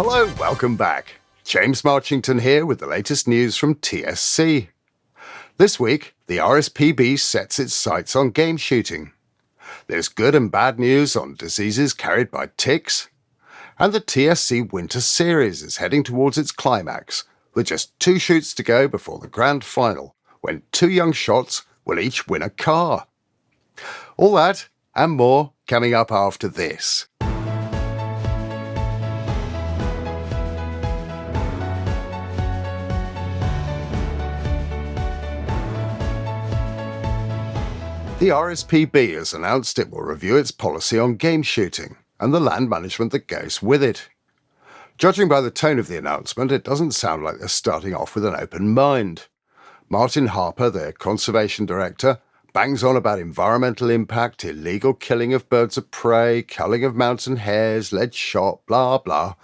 Hello, welcome back. James Marchington here with the latest news from TSC. This week, the RSPB sets its sights on game shooting. There's good and bad news on diseases carried by ticks. And the TSC Winter Series is heading towards its climax, with just 2 shoots to go before the grand final, when 2 young shots will each win a car. All that and more coming up after this. The RSPB has announced it will review its policy on game shooting and the land management that goes with it. Judging by the tone of the announcement, it doesn't sound like they're starting off with an open mind. Martin Harper, their conservation director, bangs on about environmental impact, illegal killing of birds of prey, culling of mountain hares, lead shot, blah blah.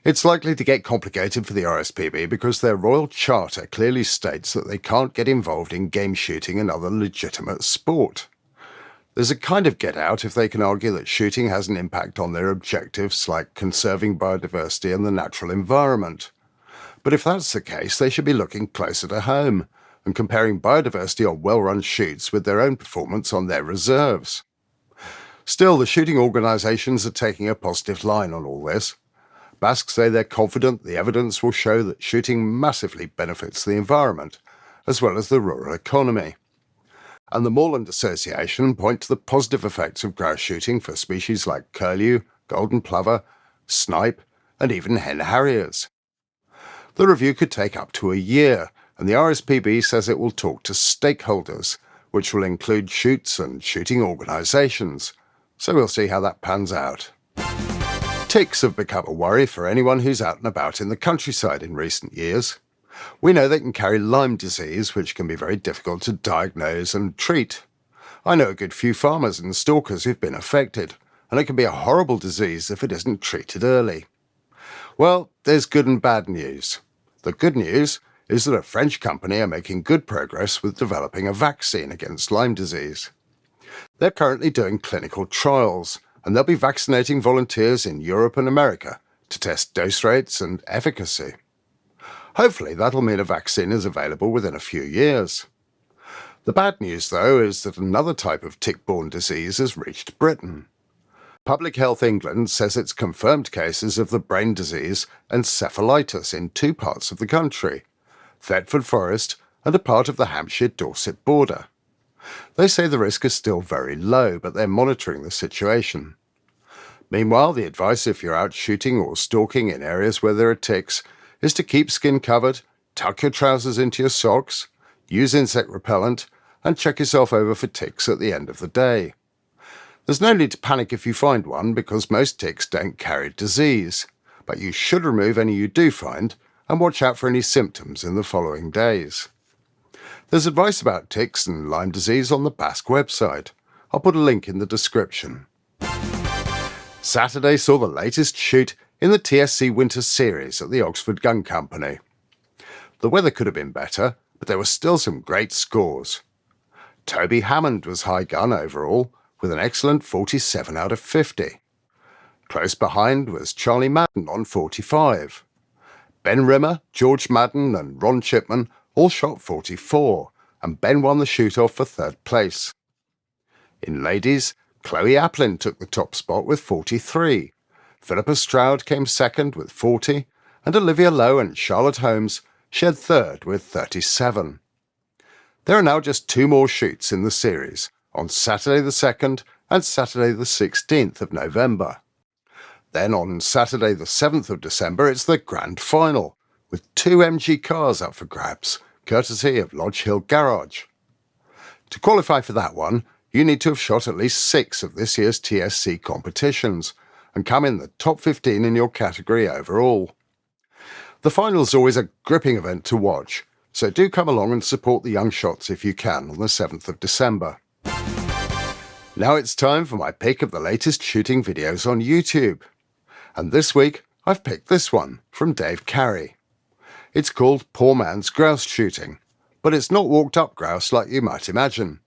It's likely to get complicated for the RSPB because their royal charter clearly states that they can't get involved in game shooting and other legitimate sport. There's a kind of get out if they can argue that shooting has an impact on their objectives like conserving biodiversity and the natural environment. But if that's the case, they should be looking closer to home and comparing biodiversity on well-run shoots with their own performance on their reserves. Still, the shooting organisations are taking a positive line on all this. Basques say they're confident the evidence will show that shooting massively benefits the environment, as well as the rural economy. And the Moorland Association point to the positive effects of grouse shooting for species like curlew, golden plover, snipe, and even hen harriers. The review could take up to a year, and the RSPB says it will talk to stakeholders, which will include shoots and shooting organisations. So we'll see how that pans out. Ticks have become a worry for anyone who's out and about in the countryside in recent years. We know they can carry Lyme disease, which can be very difficult to diagnose and treat. I know a good few farmers and stalkers who've been affected, and it can be a horrible disease if it isn't treated early. Well, there's good and bad news. The good news is that a French company are making good progress with developing a vaccine against Lyme disease. They're currently doing clinical trials, and they'll be vaccinating volunteers in Europe and America to test dose rates and efficacy. Hopefully that'll mean a vaccine is available within a few years. The bad news, though, is that another type of tick-borne disease has reached Britain. Public Health England says it's confirmed cases of the brain disease encephalitis in 2 parts of the country, Thetford Forest and a part of the Hampshire-Dorset border. They say the risk is still very low, but they're monitoring the situation. Meanwhile, the advice if you're out shooting or stalking in areas where there are ticks is to keep skin covered, tuck your trousers into your socks, use insect repellent, and check yourself over for ticks at the end of the day. There's no need to panic if you find one because most ticks don't carry disease, but you should remove any you do find and watch out for any symptoms in the following days. There's advice about ticks and Lyme disease on the Basque website. I'll put a link in the description. Saturday saw the latest shoot in the TSC Winter Series at the Oxford Gun Company. The weather could have been better, but there were still some great scores. Toby Hammond was high gun overall, with an excellent 47 out of 50. Close behind was Charlie Madden on 45. Ben Rimmer, George Madden and Ron Chipman all shot 44, and Ben won the shoot-off for 3rd place. In ladies, Chloe Applin took the top spot with 43. Philippa Stroud came 2nd with 40, and Olivia Lowe and Charlotte Holmes shared 3rd with 37. There are now just 2 more shoots in the series, on Saturday the 2nd and Saturday the 16th of November. Then on Saturday the 7th of December it's the grand final, with 2 MG cars up for grabs, courtesy of Lodge Hill Garage. To qualify for that one, you need to have shot at least 6 of this year's TSC competitions, and come in the top 15 in your category overall. The final's always a gripping event to watch, so do come along and support the young shots if you can on the 7th of December. Now it's time for my pick of the latest shooting videos on YouTube. And this week, I've picked this one from Dave Carey. It's called Poor Man's Grouse Shooting, but it's not walked up grouse like you might imagine.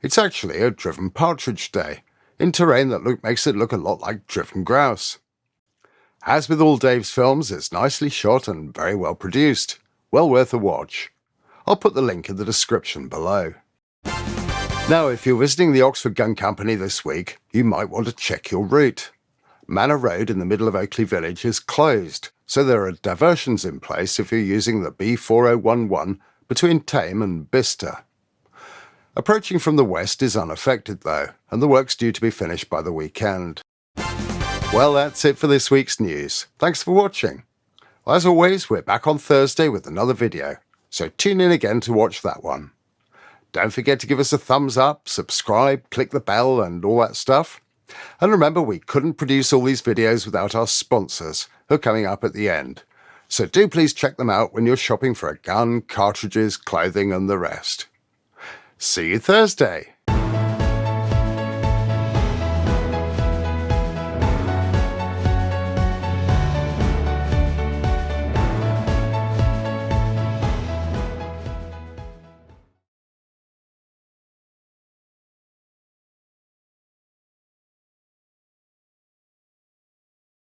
It's actually a driven partridge day, in terrain that makes it look a lot like driven grouse. As with all Dave's films, it's nicely shot and very well produced. Well worth a watch. I'll put the link in the description below. Now, if you're visiting the Oxford Gun Company this week, you might want to check your route. Manor Road in the middle of Oakley Village is closed, so there are diversions in place if you're using the B4011 between Tame and Bicester. Approaching from the west is unaffected though, and the work's due to be finished by the weekend. Well, that's it for this week's news. Thanks for watching. As always, we're back on Thursday with another video, so tune in again to watch that one. Don't forget to give us a thumbs up, subscribe, click the bell and all that stuff. And remember, we couldn't produce all these videos without our sponsors, who are coming up at the end. So do please check them out when you're shopping for a gun, cartridges, clothing and the rest. See you Thursday!